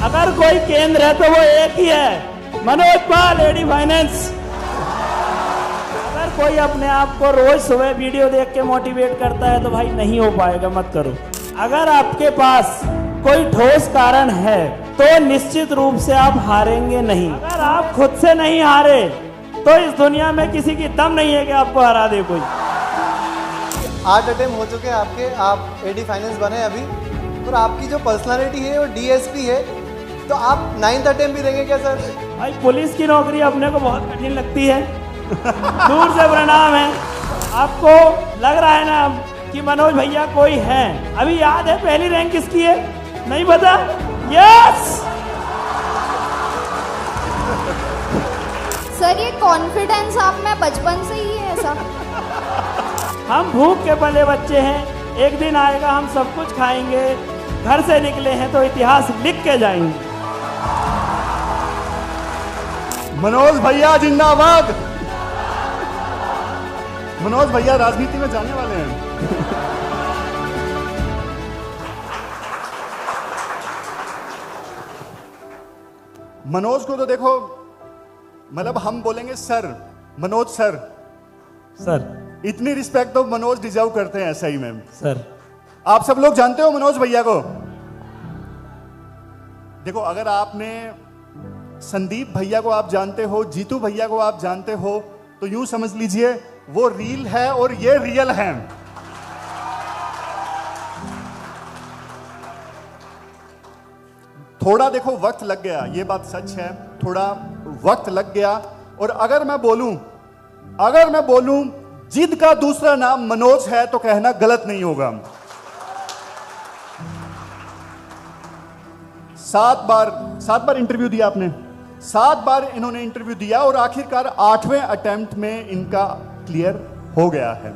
अगर कोई केंद्र है तो वो एक ही है, मनोज पाल, एडी फाइनेंस। अगर कोई अपने आप को रोज सुबह वीडियो देख के मोटिवेट करता है तो भाई नहीं हो पाएगा, मत करो। अगर आपके पास कोई ठोस कारण है तो निश्चित रूप से आप हारेंगे नहीं। अगर आप खुद से नहीं हारे तो इस दुनिया में किसी की दम नहीं है कि आपको हरा दे कोई। 8 अटेम्प्ट हो चुके हैं आपके, आप एडी फाइनेंस बने अभी, और आपकी जो पर्सनालिटी है वो डीएसपी है, तो आप 9th अटेम्प्ट भी देंगे क्या सर? भाई पुलिस की नौकरी अपने को बहुत कठिन लगती है। दूर से प्रणाम है। आपको लग रहा है ना कि मनोज भैया कोई है, अभी याद है पहली रैंक किसकी है? नहीं पता? यस सर, ये कॉन्फिडेंस आप में बचपन से ही है ऐसा? हम भूख के पले बच्चे हैं, एक दिन आएगा हम सब कुछ खाएंगे। घर से निकले हैं तो इतिहास लिख के जाएंगे। मनोज भैया जिंदाबाद। मनोज भैया राजनीति में जाने वाले हैं। मनोज को तो देखो, मतलब हम बोलेंगे सर, मनोज सर। सर इतनी रिस्पेक्ट तो मनोज डिजर्व करते हैं, सही में सर। आप सब लोग जानते हो मनोज भैया को। देखो, अगर आपने संदीप भैया को आप जानते हो, जीतू भैया को आप जानते हो, तो यूं समझ लीजिए वो रील है और ये रियल है। थोड़ा देखो वक्त लग गया, ये बात सच है, थोड़ा वक्त लग गया। और अगर मैं बोलूं जिद का दूसरा नाम मनोज है तो कहना गलत नहीं होगा। 7 बार इंटरव्यू दिया आपने, 7 बार इन्होंने इंटरव्यू दिया और आखिरकार 8वें अटेम्प्ट में इनका क्लियर हो गया है।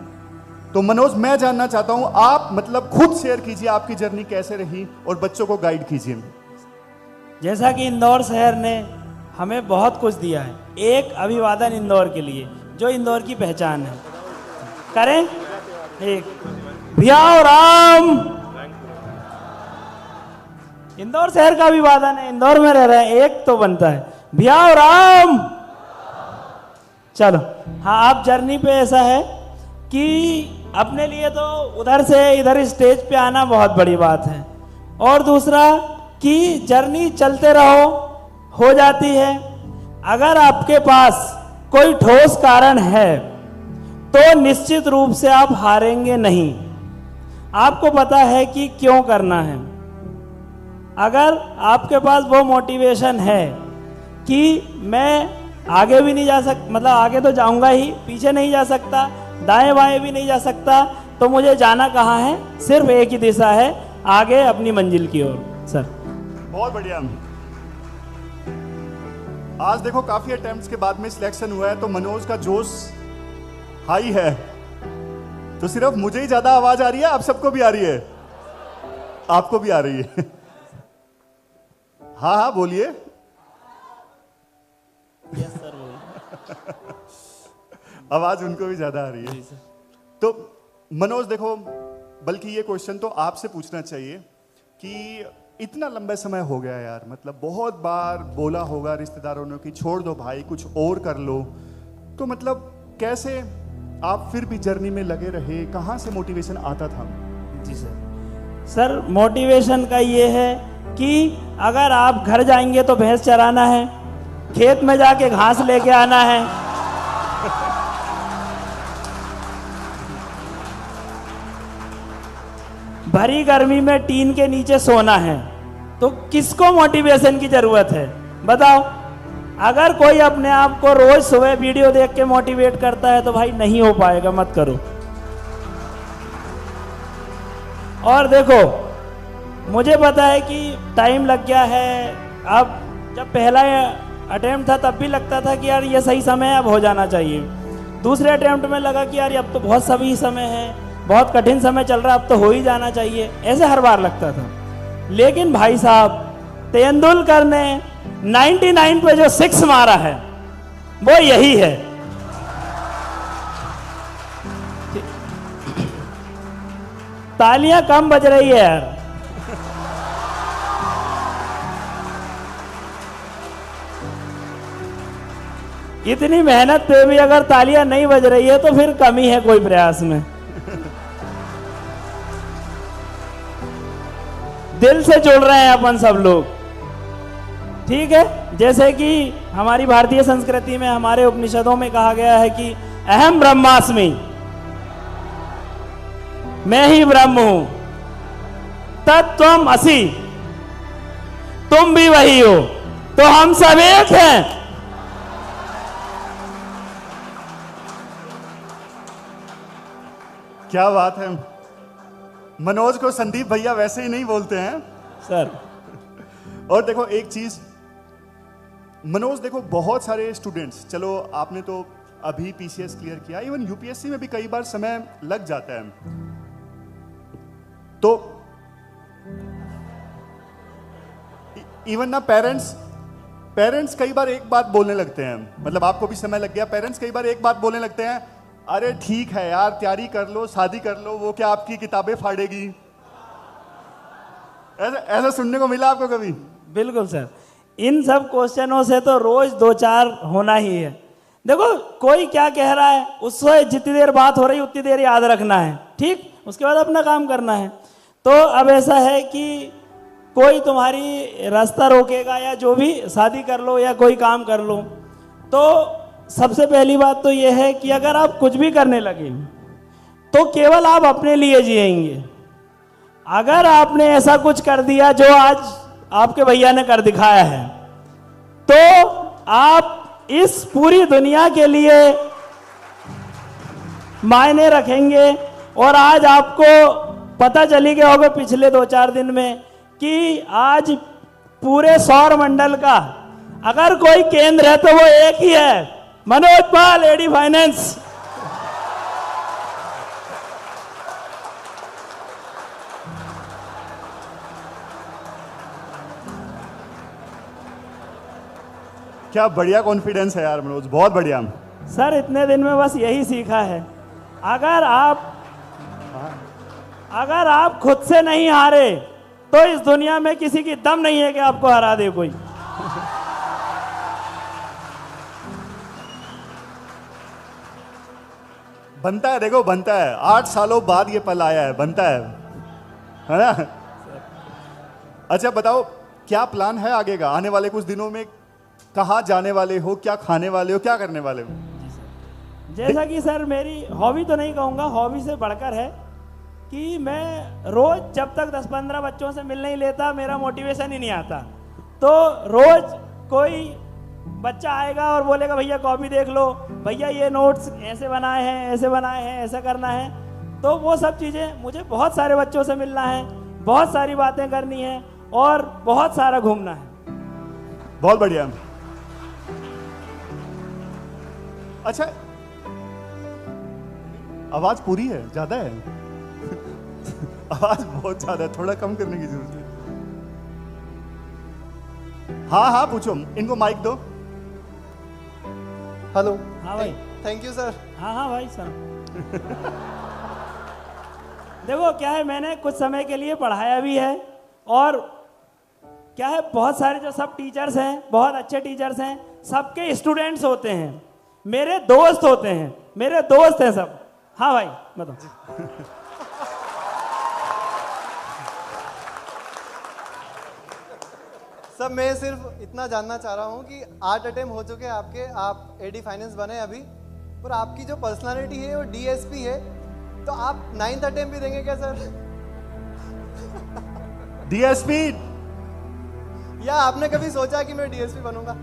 तो मनोज, मैं जानना चाहता हूं, आप मतलब खुद शेयर कीजिए आपकी जर्नी कैसे रही और बच्चों को गाइड कीजिए। जैसा कि इंदौर शहर ने हमें बहुत कुछ दिया है, एक अभिवादन इंदौर के लिए, जो इंदौर की पहचान है। करें एक भैया राम। इंदौर शहर का अभिवादन है, इंदौर में रह रहे हैं, एक तो बनता है भैया राम। चलो हाँ, आप जर्नी पे ऐसा है कि अपने लिए तो उधर से इधर स्टेज पे आना बहुत बड़ी बात है, और दूसरा कि जर्नी चलते रहो, हो जाती है। अगर आपके पास कोई ठोस कारण है तो निश्चित रूप से आप हारेंगे नहीं। आपको पता है कि क्यों करना है। अगर आपके पास वो मोटिवेशन है कि मैं आगे भी नहीं जा सकता, मतलब आगे तो जाऊंगा ही, पीछे नहीं जा सकता, दाएं बाएं भी नहीं जा सकता, तो मुझे जाना कहाँ है? सिर्फ एक ही दिशा है, आगे अपनी मंजिल की ओर। सर बहुत बढ़िया। आज देखो काफी अटेम्प्ट्स के बाद में सिलेक्शन हुआ है, तो मनोज का जोश हाई है। तो सिर्फ मुझे ही ज्यादा आवाज आ रही है, आप सबको भी आ रही है? आपको भी आ रही है? हाँ हाँ बोलिए। Yes sir. आवाज उनको भी ज्यादा आ रही है। तो मनोज देखो, बल्कि ये क्वेश्चन तो आपसे पूछना चाहिए कि इतना लंबा समय हो गया यार, मतलब बहुत बार बोला होगा रिश्तेदारों ने कि छोड़ दो भाई, कुछ और कर लो, तो मतलब कैसे आप फिर भी जर्नी में लगे रहे? कहाँ से मोटिवेशन आता था? जी सर, मोटिवेशन का ये है कि अगर आप घर जाएंगे तो भैंस चराना है, खेत में जाके घास लेके आना है, भरी गर्मी में टीन के नीचे सोना है, तो किसको मोटिवेशन की जरूरत है? बताओ। अगर कोई अपने आप को रोज सुबह वीडियो देख के मोटिवेट करता है तो भाई नहीं हो पाएगा, मत करो। और देखो, मुझे पता है कि टाइम लग गया है। अब जब पहला अटेम्प्ट था तब भी लगता था कि यार ये सही समय है, अब हो जाना चाहिए। दूसरे अटेम्प्ट में लगा कि यार अब तो बहुत सभी समय है, बहुत कठिन समय चल रहा है, अब तो हो ही जाना चाहिए, ऐसे हर बार लगता था। लेकिन भाई साहब, तेंदुलकर ने 99 पे जो 6 मारा है वो यही है। तालियां कम बज रही है यार। इतनी मेहनत पे भी अगर तालियां नहीं बज रही है तो फिर कमी है कोई प्रयास में। दिल से जुड़ रहे हैं अपन सब लोग, ठीक है। जैसे कि हमारी भारतीय संस्कृति में, हमारे उपनिषदों में कहा गया है कि अहम ब्रह्मास्मि, मैं ही ब्रह्म हूं, तत्त्वम असि, तुम भी वही हो, तो हम सब एक हैं। क्या बात है। मनोज को संदीप भैया वैसे ही नहीं बोलते हैं सर। और देखो एक चीज, मनोज देखो बहुत सारे स्टूडेंट्स, चलो आपने तो अभी पीसीएस क्लियर किया, इवन यूपीएससी में भी कई बार समय लग जाता है, तो इवन ना पेरेंट्स कई बार एक बात बोलने लगते हैं, मतलब आपको भी समय लग गया, पेरेंट्स कई बार एक बात बोलने लगते हैं, अरे ठीक है यार तैयारी कर लो, शादी कर लो, वो क्या आपकी किताबें फाड़ेगी। ऐसा सुनने को मिला आपको कभी? बिल्कुल सर, इन सब क्वेश्चनों से तो रोज दो चार होना ही है। देखो कोई क्या कह रहा है, उससे जितनी देर बात हो रही उतनी देर याद रखना है, ठीक, उसके बाद अपना काम करना है। तो अब ऐसा है कि कोई तुम्हारी रास्ता रोकेगा या जो भी, शादी कर लो या कोई काम कर लो, तो सबसे पहली बात तो यह है कि अगर आप कुछ भी करने लगे तो केवल आप अपने लिए जिएंगे। अगर आपने ऐसा कुछ कर दिया जो आज आपके भैया ने कर दिखाया है, तो आप इस पूरी दुनिया के लिए मायने रखेंगे। और आज आपको पता चली गया होगा पिछले 2-4 दिन में कि आज पूरे सौर मंडल का अगर कोई केंद्र है तो वो एक ही है, मनोज पाल, एडी फाइनेंस। क्या बढ़िया कॉन्फिडेंस है यार मनोज, बहुत बढ़िया। सर इतने दिन में बस यही सीखा है, अगर आप खुद से नहीं हारे तो इस दुनिया में किसी की दम नहीं है कि आपको हरा दे कोई। बनता है, देखो बनता है, 8 सालों बाद ये पल आया है, बनता है ना। अच्छा बताओ क्या प्लान है आगे का, आने वाले कुछ दिनों में कहाँ जाने वाले हो, क्या खाने वाले हो, क्या करने वाले हो? जैसा कि सर मेरी हॉबी तो नहीं कहूँगा, हॉबी से बढ़कर है कि मैं रोज जब तक 10-15 बच्चों से मिल नहीं लेता मेरा मोटिवेशन ही नहीं आता। तो रोज कोई बच्चा आएगा और बोलेगा भैया कॉपी देख लो, भैया ये नोट्स ऐसे बनाए हैं, ऐसे बनाए हैं, ऐसा करना है। तो वो सब चीज़ें, मुझे बहुत सारे बच्चों से मिलना है, बहुत सारी बातें करनी है और बहुत सारा घूमना है। बहुत बढ़िया। अच्छा आवाज पूरी है, ज्यादा है? आवाज बहुत ज्यादा है, थोड़ा कम करने की जरूरत है। हाँ हाँ पूछो, इनको माइक दो। हेलो। हाँ भाई। Thank you sir. हाँ हाँ भाई सर। देखो क्या है, मैंने कुछ समय के लिए पढ़ाया भी है और क्या है, बहुत सारे जो सब टीचर्स हैं, बहुत अच्छे टीचर्स हैं, सबके स्टूडेंट्स होते हैं, मेरे दोस्त होते हैं, मेरे दोस्त हैं सब। हाँ भाई बताओ। सर मैं सिर्फ इतना जानना चाह रहा हूँ कि 8 अटेम्प्ट हो चुके हैं आपके, आप एडी फाइनेंस बने अभी, और आपकी जो पर्सनालिटी है वो डीएसपी है, तो आप 9th अटेम्प्ट भी देंगे क्या सर? डीएसपी? या आपने कभी सोचा कि मैं डीएसपी बनूंगा?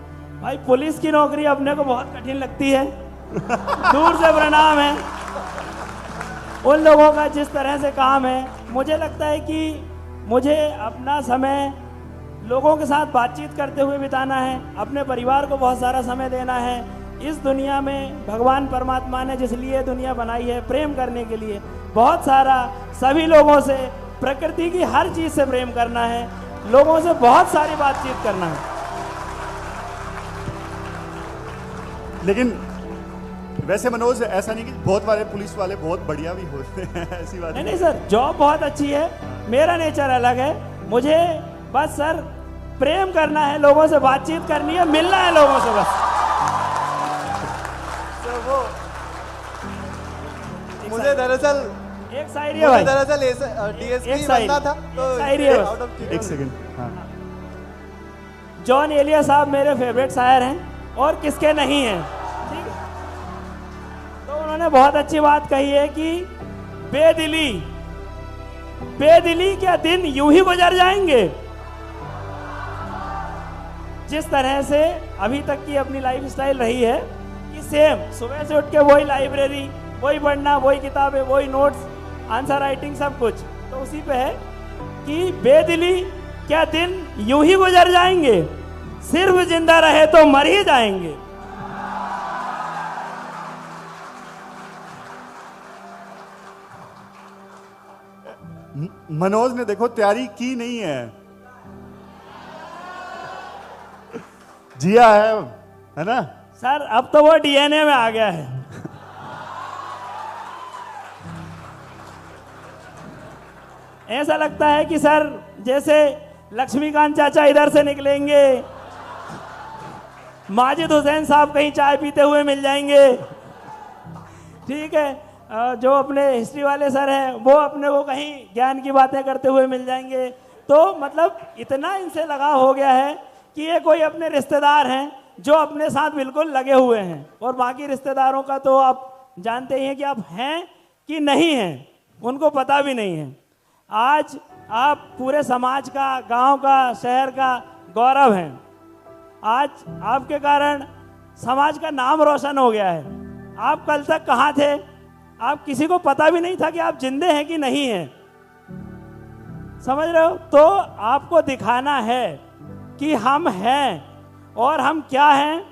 भाई पुलिस की नौकरी अपने को बहुत कठिन लगती है। दूर से प्रणाम है उन लोगों का जिस तरह से काम है। मुझे लगता है कि मुझे अपना समय लोगों के साथ बातचीत करते हुए बिताना है, अपने परिवार को बहुत सारा समय देना है। इस दुनिया में भगवान परमात्मा ने जिस लिए दुनिया बनाई है, प्रेम करने के लिए, बहुत सारा सभी लोगों से, प्रकृति की हर चीज़ से प्रेम करना है, लोगों से बहुत सारी बातचीत करना है। लेकिन वैसे मनोज ऐसा नहीं कि बहुत सारे पुलिस वाले बहुत बढ़िया भी होते हैं, ऐसी बात नहीं सर, जॉब बहुत अच्छी है, मेरा नेचर अलग है। मुझे बस सर प्रेम करना है, लोगों से बातचीत करनी है, मिलना है लोगों से बस। तो वो मुझे दरअसल एक शायरी है भाई, डीएसपी एक शायरी, बनना था तो एक शायरी है बस। out of एक सेकंड। हाँ जॉन एलिया साहब मेरे फेवरेट शायर हैं और किसके नहीं हैं, ठीक है। तो उन्होंने बहुत अच्छी बात कही है कि बेदिली बेदिली क्या दिन यूं ही गुजर जाएंगे। जिस तरह से अभी तक की अपनी लाइफ स्टाइल रही है कि सेम सुबह से उठ के वही लाइब्रेरी, वही पढ़ना, वही किताबें, वही नोट्स, आंसर राइटिंग, सब कुछ, तो उसी पे है कि बेदिली क्या दिन यूं ही गुजर जाएंगे, सिर्फ जिंदा रहे तो मर ही जाएंगे। मनोज ने देखो तैयारी की नहीं है, जिया है ना सर अब तो वो डीएनए में आ गया है। ऐसा लगता है कि सर जैसे लक्ष्मीकांत चाचा इधर से निकलेंगे, माजिद हुसैन साहब कहीं चाय पीते हुए मिल जाएंगे, ठीक है, जो अपने हिस्ट्री वाले सर हैं वो अपने को कहीं ज्ञान की बातें करते हुए मिल जाएंगे। तो मतलब इतना इनसे लगाव हो गया है कि ये कोई अपने रिश्तेदार हैं जो अपने साथ बिल्कुल लगे हुए हैं, और बाकी रिश्तेदारों का तो आप जानते ही हैं कि आप हैं कि नहीं हैं, उनको पता भी नहीं है। आज आप पूरे समाज का, गांव का, शहर का गौरव हैं। आज आपके कारण समाज का नाम रोशन हो गया है। आप कल तक कहाँ थे, आप किसी को पता भी नहीं था कि आप जिंदे हैं कि नहीं हैं, समझ रहे हो। तो आपको दिखाना है कि हम हैं, और हम क्या हैं।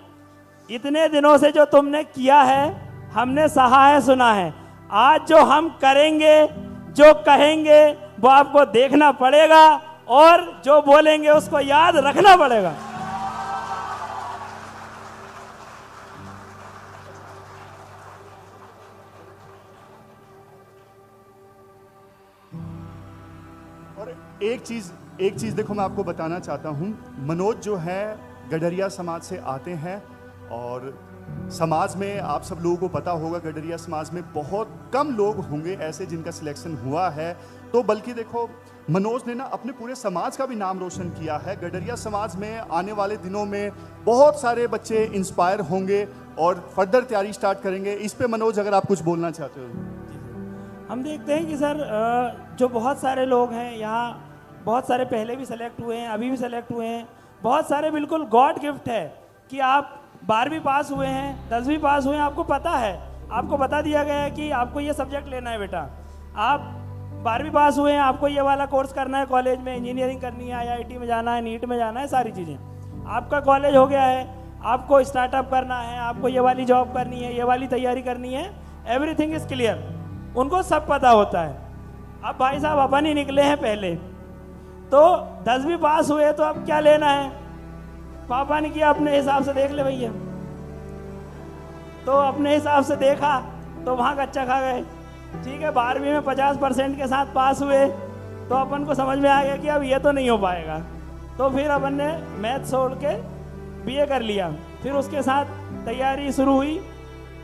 इतने दिनों से जो तुमने किया है हमने सहा है, सुना है। आज जो हम करेंगे, जो कहेंगे वो आपको देखना पड़ेगा, और जो बोलेंगे उसको याद रखना पड़ेगा। और एक चीज देखो मैं आपको बताना चाहता हूं, मनोज जो है गडरिया समाज से आते हैं, और समाज में आप सब लोगों को पता होगा गडरिया समाज में बहुत कम लोग होंगे ऐसे जिनका सिलेक्शन हुआ है। तो बल्कि देखो मनोज ने ना अपने पूरे समाज का भी नाम रोशन किया है। गडरिया समाज में आने वाले दिनों में बहुत सारे बच्चे इंस्पायर होंगे और फर्दर तैयारी स्टार्ट करेंगे। इस पे मनोज अगर आप कुछ बोलना चाहते हो। हम देखते हैं कि सर जो बहुत सारे लोग हैं यहाँ, बहुत सारे पहले भी सेलेक्ट हुए हैं, अभी भी सेलेक्ट हुए हैं, बहुत सारे बिल्कुल गॉड गिफ्ट है कि आप 12वीं पास हुए हैं, 10वीं पास हुए हैं, आपको पता है, आपको बता दिया गया है कि आपको ये सब्जेक्ट लेना है बेटा। आप 12वीं पास हुए हैं, आपको ये वाला कोर्स करना है, कॉलेज में इंजीनियरिंग करनी है, आईआईटी में जाना है, नीट में जाना है, सारी चीज़ें आपका कॉलेज हो गया है, आपको स्टार्टअप करना है, आपको ये वाली जॉब करनी है, ये वाली तैयारी करनी है, एवरीथिंग इज क्लियर, उनको सब पता होता है। अब भाई साहब अपन ही निकले हैं पहले, तो 10वीं पास हुए तो अब क्या लेना है, पापा ने किया अपने हिसाब से देख ले भैया, तो अपने हिसाब से देखा तो वहाँ कच्चा खा गए, ठीक है। 12वीं में 50% के साथ पास हुए तो अपन को समझ में आ गया कि अब ये तो नहीं हो पाएगा, तो फिर अपन ने मैथ छोड़ के बीए कर लिया। फिर उसके साथ तैयारी शुरू हुई,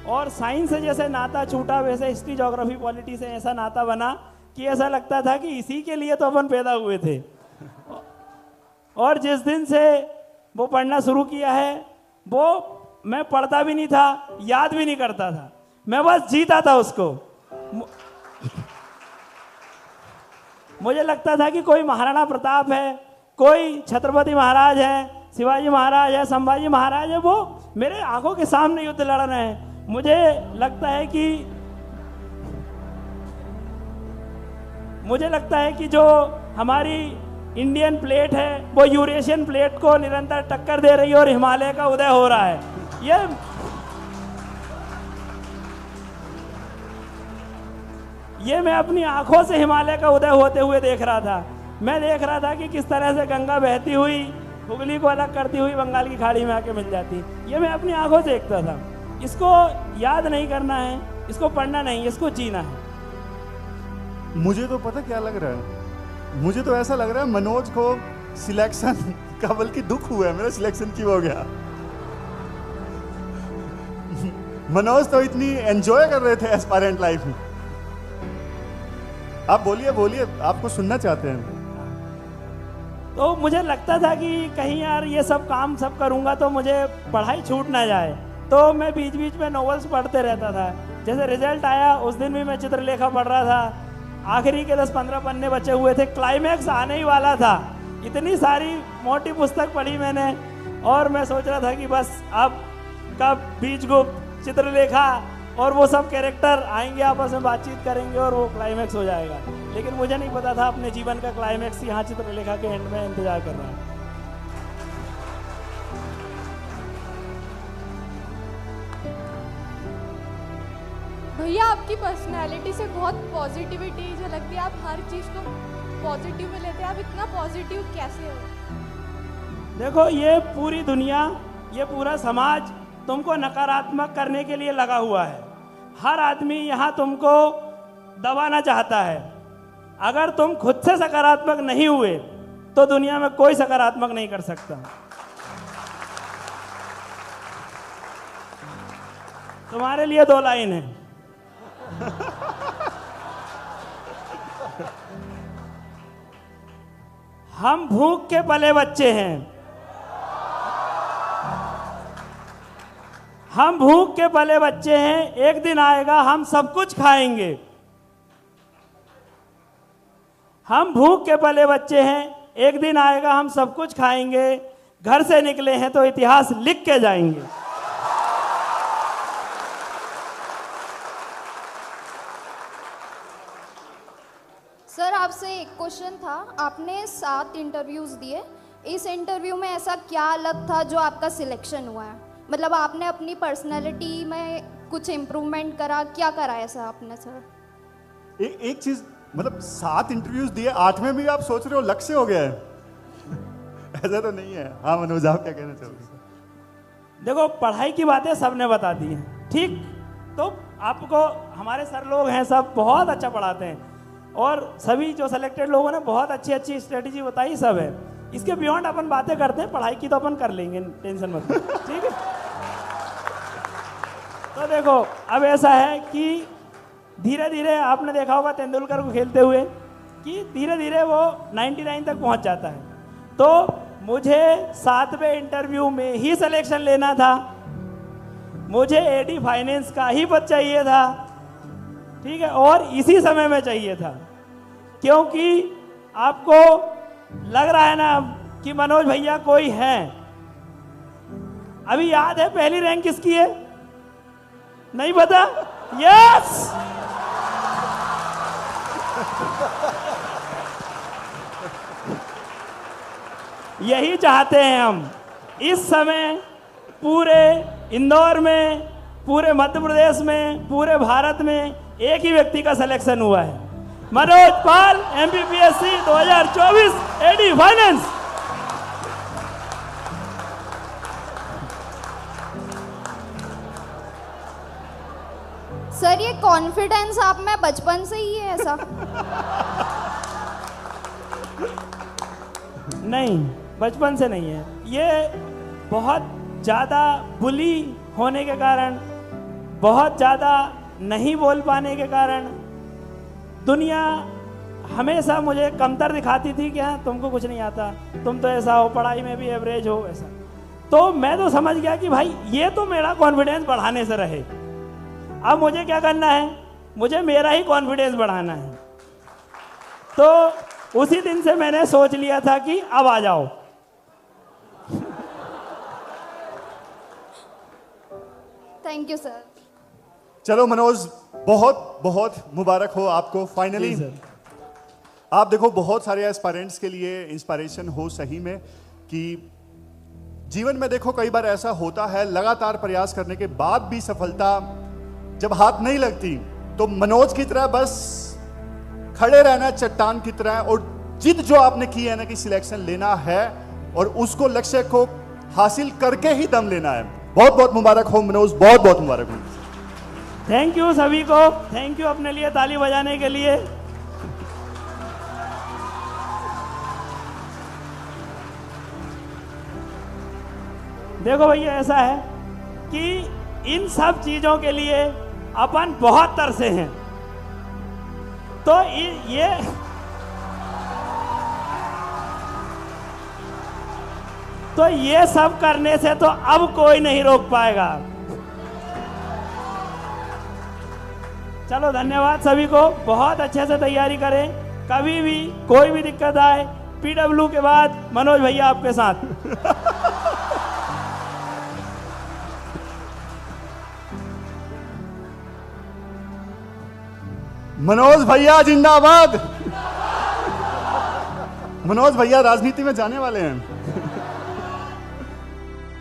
और साइंस से जैसे नाता छूटा वैसे हिस्ट्री, ज्योग्राफी, पॉलिटी से ऐसा नाता बना कि ऐसा लगता था कि इसी के लिए तो अपन पैदा हुए थे। और जिस दिन से वो पढ़ना शुरू किया है, वो मैं पढ़ता भी नहीं था, याद भी नहीं करता था, मैं बस जीता था उसको। मुझे लगता था कि कोई महाराणा प्रताप है, कोई छत्रपति महाराज है, शिवाजी महाराज है, संभाजी महाराज है, वो मेरे आंखों के सामने युद्ध लड़ रहे हैं। मुझे लगता है कि जो हमारी इंडियन प्लेट है वो यूरेशियन प्लेट को निरंतर टक्कर दे रही है और हिमालय का उदय हो रहा है। ये मैं अपनी आंखों से हिमालय का उदय होते हुए देख रहा था। मैं देख रहा था कि किस तरह से गंगा बहती हुई हुगली को अलग करती हुई बंगाल की खाड़ी में आके मिल जाती। ये मैं अपनी आंखों से देखता था। इसको याद नहीं करना है, इसको पढ़ना नहीं, इसको जीना है। मुझे तो पता क्या लग रहा है, मुझे तो ऐसा लग रहा है मनोज को सिलेक्शन का बल्कि दुख हुआ है, मेरा सिलेक्शन क्यों हो गया। मनोज तो इतनी एंजॉय कर रहे थे एस्पायरेंट लाइफ में। आप बोलिए बोलिए, आपको सुनना चाहते हैं। तो मुझे लगता था कि कहीं यार ये सब काम सब करूंगा तो मुझे पढ़ाई छूट ना जाए, तो मैं बीच बीच में नॉवेल्स पढ़ते रहता था। जैसे रिजल्ट आया उस दिन भी मैं चित्रलेखा पढ़ रहा था, आखिरी के 10-15 पन्ने बचे हुए थे, क्लाइमैक्स आने ही वाला था। इतनी सारी मोटी पुस्तक पढ़ी मैंने और मैं सोच रहा था कि बस अब कब बीजगुप्त, चित्रलेखा और वो सब कैरेक्टर आएंगे, आपस में बातचीत करेंगे और वो क्लाइमैक्स हो जाएगा। लेकिन मुझे नहीं पता था अपने जीवन का क्लाइमैक्स यहाँ चित्रलेखा के एंड में इंतजार कर रहा है। भैया आपकी पर्सनैलिटी से बहुत पॉजिटिविटी झलकती है, आप हर चीज़ को पॉजिटिव में लेते हैं, आप इतना पॉजिटिव कैसे हो? देखो ये पूरी दुनिया, ये पूरा समाज तुमको नकारात्मक करने के लिए लगा हुआ है। हर आदमी यहाँ तुमको दबाना चाहता है। अगर तुम खुद से सकारात्मक नहीं हुए तो दुनिया में कोई सकारात्मक नहीं कर सकता। तुम्हारे लिए 2 लाइन है। हम भूख के पले बच्चे हैं, हम भूख के पले बच्चे हैं, एक दिन आएगा हम सब कुछ खाएंगे। हम भूख के पले बच्चे हैं, एक दिन आएगा हम सब कुछ खाएंगे। घर से निकले हैं तो इतिहास लिख के जाएंगे। सर आपसे एक क्वेश्चन था, आपने 7 इंटरव्यूज दिए, इस इंटरव्यू में ऐसा क्या अलग था जो आपका सिलेक्शन हुआ है? मतलब आपने अपनी पर्सनैलिटी में कुछ इम्प्रूवमेंट करा, क्या करा ऐसा आपने सर? एक चीज, मतलब 7 इंटरव्यूज दिए, 8वें में भी आप सोच रहे हो लक्ष्य हो गया है? ऐसा तो नहीं है। हाँ मनोज, आप क्या कहना चाहोगे? देखो पढ़ाई की बातें सबने बता दी हैं, ठीक? तो आपको हमारे सर लोग हैं सब बहुत अच्छा पढ़ाते हैं और सभी जो सेलेक्टेड लोगों ने बहुत अच्छी अच्छी स्ट्रेटेजी बताई, सब है। इसके बियॉन्ड अपन बातें करते हैं, पढ़ाई की तो अपन कर लेंगे, टेंशन मत लो, ठीक है? तो देखो अब ऐसा है कि धीरे धीरे आपने देखा होगा तेंदुलकर को खेलते हुए कि धीरे धीरे वो 99 तक पहुंच जाता है। तो मुझे 7वें इंटरव्यू में ही सिलेक्शन लेना था, मुझे एडी फाइनेंस का ही पद चाहिए था, ठीक है, और इसी समय में चाहिए था। क्योंकि आपको लग रहा है ना कि मनोज भैया कोई है। अभी याद है पहली रैंक किसकी है? नहीं पता? यस, यही चाहते हैं हम। इस समय पूरे इंदौर में, पूरे मध्य प्रदेश में, पूरे भारत में एक ही व्यक्ति का सिलेक्शन हुआ है, मनोज पाल, MPPSC 2024 एडी फाइनेंस। सर ये कॉन्फिडेंस आप में बचपन से ही है ऐसा? नहीं, बचपन से नहीं है। ये बहुत ज़्यादा बुली होने के कारण, बहुत ज़्यादा नहीं बोल पाने के कारण दुनिया हमेशा मुझे कमतर दिखाती थी कि हाँ तुमको कुछ नहीं आता, तुम तो ऐसा हो, पढ़ाई में भी एवरेज हो, ऐसा। तो मैं तो समझ गया कि भाई ये तो मेरा कॉन्फिडेंस बढ़ाने से रहे। अब मुझे क्या करना है? मुझे मेरा ही कॉन्फिडेंस बढ़ाना है। तो उसी दिन से मैंने सोच लिया था कि अब आ जाओ। Thank you sir. चलो मनोज, बहुत बहुत मुबारक हो आपको फाइनली। आप देखो बहुत सारे एस्पायरेंट्स के लिए इंस्पिरेशन हो सही में कि जीवन में देखो कई बार ऐसा होता है, लगातार प्रयास करने के बाद भी सफलता जब हाथ नहीं लगती तो मनोज की तरह बस खड़े रहना चट्टान की तरह, और जिद जो आपने की है ना कि सिलेक्शन लेना है और उसको लक्ष्य को हासिल करके ही दम लेना है। बहुत बहुत मुबारक हो मनोज, बहुत बहुत मुबारक हो। थैंक यू सभी को, थैंक यू अपने लिए ताली बजाने के लिए। देखो भैया ऐसा है कि इन सब चीजों के लिए अपन बहुत तरसे हैं। तो ये सब करने से तो अब कोई नहीं रोक पाएगा। चलो धन्यवाद सभी को, बहुत अच्छे से तैयारी करें। कभी भी कोई भी दिक्कत आए, पीडब्ल्यू के बाद मनोज भैया आपके साथ। मनोज भैया जिंदाबाद। मनोज भैया राजनीति में जाने वाले हैं।